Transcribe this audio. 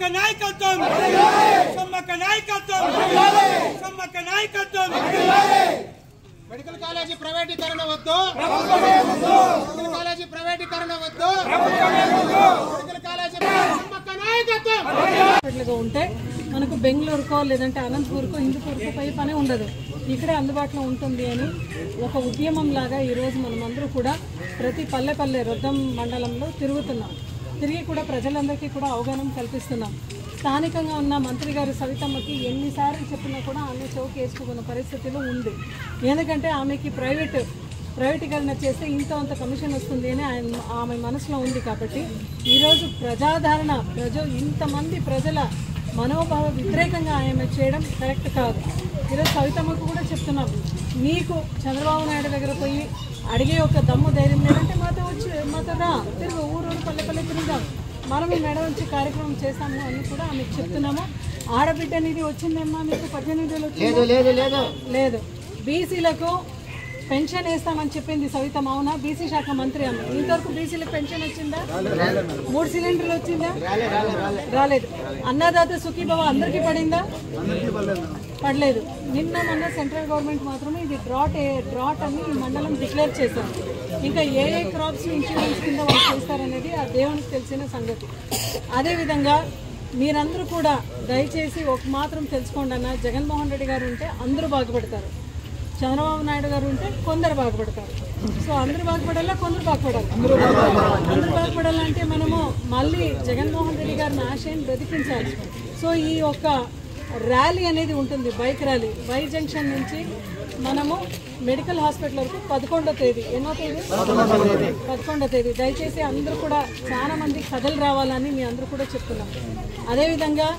సమ్మక్క నాయకత్వం సమ్మక్క నాయకత్వం సమ్మక్క నాయకత్వం మెడికల్ కాలేజీ ప్రైవేటీకరణ వద్దు మెడికల్ కాలేజీ ప్రైవేటీకరణ వద్దు మెడికల్ కాలేజీ సమ్మక్క నాయకత్వం ఉంటే మనకు బెంగళూరుకో లేదంటే అనంతపూర్కో హిందూపూర్కో పై పనే ఉండదు, ఇక్కడే అందుబాటులో ఉంటుంది అని ఒక ఉద్యమం లాగా ఈరోజు మనమందరూ కూడా ప్రతి పల్లె రొద్దం మండలంలో తిరిగి కూడా ప్రజలందరికీ కూడా అవగాహన కల్పిస్తున్నాం. స్థానికంగా ఉన్న మంత్రి గారు సవితమ్మకి ఎన్నిసార్లు చెప్పినా కూడా ఆమె చౌకి వేసుకున్న పరిస్థితిలో ఉంది. ఎందుకంటే ఆమెకి ప్రైవేటీకరణ చేస్తే అంత కమిషన్ వస్తుంది అని ఆమె మనసులో ఉంది. కాబట్టి ఈరోజు ప్రజాదరణ ఇంతమంది ప్రజల మనోభావ వ్యతిరేకంగా ఆమె చేయడం కరెక్ట్ కాదు. ఈరోజు సవితమ్మకు కూడా చెప్తున్నాం, నీకు చంద్రబాబు నాయుడు దగ్గర పోయి అడిగే ఒక దమ్ము ధైర్యం లేదంటే మాతో రా, తిరుగు ఊరు పల్లె తిరుగుదాం, మనము మెడ వచ్చి కార్యక్రమం చేస్తాము అని కూడా ఆమెకు చెప్తున్నాము. ఆడబిడ్డ నిధి వచ్చిందమ్మా మీకు 18 లేదు. బీసీలకు పెన్షన్ వేస్తామని చెప్పింది సవితమ్మ, అవునా? బీసీ శాఖ మంత్రి అమ్మ, ఇంతవరకు బీసీలకు పెన్షన్ వచ్చిందా? 3 సిలిండర్లు వచ్చిందా? రాలేదు. అన్నదాత సుఖీభవ అందరికీ పడిందా? పడలేదు. మొన్న సెంట్రల్ గవర్నమెంట్ మాత్రమే ఇది డ్రాట్ అని ఈ మండలం డిక్లేర్ చేశారు. ఇంకా ఏ క్రాప్స్ ఇన్సూరెన్స్ కింద వాళ్ళు చేస్తారనేది ఆ దేవునికి తెలిసిన సంగతి. అదేవిధంగా మీరందరూ కూడా దయచేసి ఒక మాత్రం తెలుసుకోండి అన్న, జగన్మోహన్ రెడ్డి గారు ఉంటే అందరూ బాగుపడతారు, చంద్రబాబు నాయుడు గారు ఉంటే కొందరు బాగుపడతారు. సో అందరూ బాగుపడాలా, కొందరు బాగుపడాలి. అందరూ బాగుపడాలంటే మనము మళ్ళీ జగన్మోహన్ రెడ్డి గారిని ఆశయాన్ని బ్రతికించాలి. సో ఈ యొక్క ర్యాలీ అనేది ఉంటుంది, బైక్ ర్యాలీ వై జంక్షన్ నుంచి మనము మెడికల్ హాస్పిటల్ వరకు 11వ తేదీ. ఎన్నో తేదీ? 11వ తేదీ. దయచేసి అందరూ కూడా చాలా మంది కథలు రావాలని మీ అందరూ కూడా చెప్తున్నాం. అదేవిధంగా